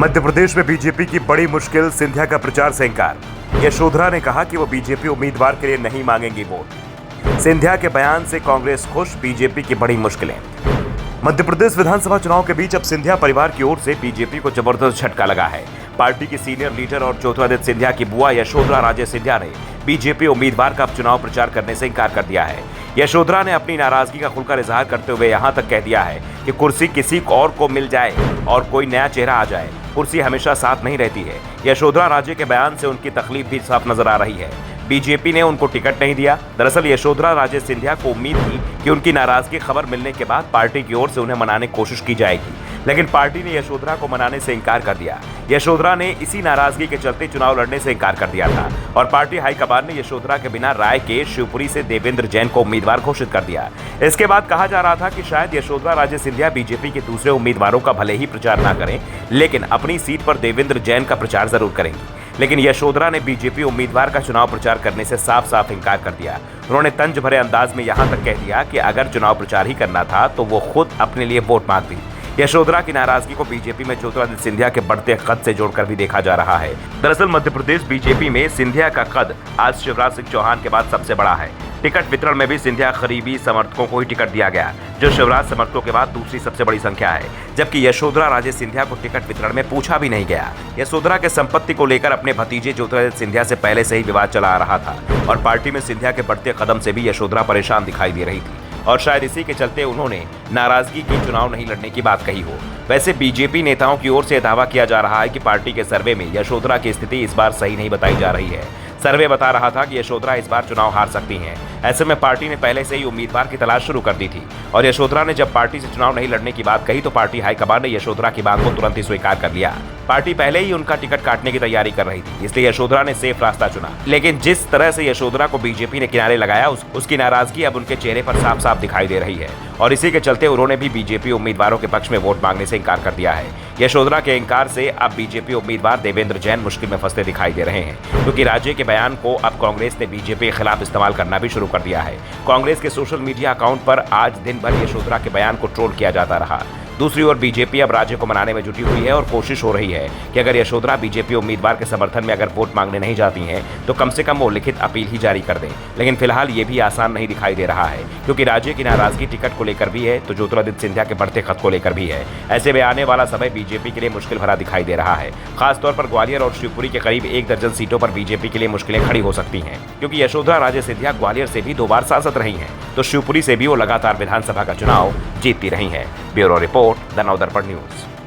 मध्य प्रदेश में बीजेपी की बड़ी मुश्किल, सिंधिया का प्रचार से इंकार। यशोधरा ने कहा कि वो बीजेपी उम्मीदवार के लिए नहीं मांगेंगी वोट। सिंधिया के बयान से कांग्रेस खुश, बीजेपी की बड़ी मुश्किलें। मध्य प्रदेश विधानसभा चुनाव के बीच अब सिंधिया परिवार की ओर से बीजेपी को जबरदस्त झटका लगा है। पार्टी की सीनियर लीडर और ज्योतिरादित्य सिंधिया की बुआ यशोधरा राजे सिंधिया ने बीजेपी उम्मीदवार का चुनाव प्रचार करने से इंकार कर दिया है। यशोधरा ने अपनी नाराजगी का खुलकर इजहार करते हुए यहां तक कह दिया है कि कुर्सी किसी और को मिल जाए और कोई नया चेहरा आ जाए, कुर्सी हमेशा साथ नहीं रहती है। यशोधरा राजे के बयान से उनकी तकलीफ भी साफ नजर आ रही है। बीजेपी ने उनको टिकट नहीं दिया। दरअसल यशोधरा राजे सिंधिया को उम्मीद थी कि उनकी नाराजगी खबर मिलने के बाद पार्टी की ओर से उन्हें मनाने की कोशिश की जाएगी, लेकिन पार्टी ने यशोधरा को मनाने से इंकार कर दिया। यशोधरा ने इसी नाराजगी के चलते चुनाव लड़ने से इंकार कर दिया था और पार्टी हाईकमान ने यशोधरा के बिना राय के शिवपुरी से देवेंद्र जैन को उम्मीदवार घोषित कर दिया। इसके बाद कहा जा रहा था कि शायद यशोधरा राजे सिंधिया बीजेपी के दूसरे उम्मीदवारों का भले ही प्रचार न करें, लेकिन अपनी सीट पर देवेंद्र जैन का प्रचार जरूर करेंगी। लेकिन यशोधरा ने बीजेपी उम्मीदवार का चुनाव प्रचार करने से साफ साफ इंकार कर दिया। उन्होंने तंज भरे अंदाज में यहां तक कह दिया कि अगर चुनाव प्रचार ही करना था तो वो खुद अपने लिए वोट मांगती। यशोधरा की नाराजगी को बीजेपी में ज्योतिरादित्य सिंधिया के बढ़ते कद से जोड़कर भी देखा जा रहा है। दरअसल मध्य प्रदेश बीजेपी में सिंधिया का कद आज शिवराज सिंह चौहान के बाद सबसे बड़ा है। टिकट वितरण में भी सिंधिया करीबी समर्थकों को ही टिकट दिया गया, जो शिवराज समर्थकों के बाद दूसरी सबसे बड़ी संख्या है। जबकि यशोधरा राजे सिंधिया को टिकट वितरण में पूछा भी नहीं गया। यशोधरा के संपत्ति को लेकर अपने भतीजे ज्योतिरादित्य सिंधिया से पहले से ही विवाद चला आ रहा था और पार्टी में सिंधिया के बढ़ते कदम से भी यशोधरा परेशान दिखाई दे रही थी और शायद इसी के चलते उन्होंने नाराजगी की चुनाव नहीं लड़ने की बात कही हो। वैसे बीजेपी नेताओं की ओर से दावा किया जा रहा है कि पार्टी के सर्वे में यशोधरा की स्थिति इस बार सही नहीं बताई जा रही है। सर्वे बता रहा था कि यशोधरा इस बार चुनाव हार सकती हैं। ऐसे में पार्टी ने पहले से ही उम्मीदवार की तलाश शुरू कर दी थी और यशोधरा ने जब पार्टी से चुनाव नहीं लड़ने की बात कही तो पार्टी हाईकमान ने यशोधरा की बात को तुरंत ही स्वीकार कर लिया। पार्टी पहले ही उनका टिकट काटने की तैयारी कर रही थी, इसलिए यशोधरा ने सेफ रास्ता चुना। लेकिन जिस तरह से यशोधरा को बीजेपी ने किनारे लगाया, उसकी नाराजगी अब उनके चेहरे पर साफ साफ दिखाई दे रही है और इसी के चलते उन्होंने भी बीजेपी उम्मीदवारों के पक्ष में वोट मांगने से इंकार कर दिया है। यशोधरा के इंकार से अब बीजेपी उम्मीदवार देवेंद्र जैन मुश्किल में फंसते दिखाई दे रहे हैं, क्योंकि राज्य के बयान को अब कांग्रेस ने बीजेपी के खिलाफ इस्तेमाल करना भी शुरू कर दिया है। कांग्रेस के सोशल मीडिया अकाउंट पर आज दिन भर यशोधरा के बयान को ट्रोल किया जाता रहा। दूसरी ओर बीजेपी अब राज्य को मनाने में जुटी हुई है और कोशिश हो रही है कि अगर यशोधरा बीजेपी उम्मीदवार के समर्थन में अगर वोट मांगने नहीं जाती हैं तो कम से कम वो लिखित अपील ही जारी कर दें। लेकिन फिलहाल ये भी आसान नहीं दिखाई दे रहा है, क्योंकि राज्य की नाराजगी टिकट को लेकर भी है तो ज्योतिरादित्य सिंधिया के बढ़ते खत को लेकर भी है। ऐसे में आने वाला समय बीजेपी के लिए मुश्किल भरा दिखाई दे रहा है। खासतौर पर ग्वालियर और शिवपुरी के करीब 1 दर्जन सीटों पर बीजेपी के लिए मुश्किलें खड़ी हो सकती हैं, क्योंकि यशोधरा राजे सिंधिया ग्वालियर से भी 2 बार सांसद रही हैं, तो शिवपुरी से भी वो लगातार विधानसभा का चुनाव जीतती रही हैं। Bureau report, the Navdarpan news.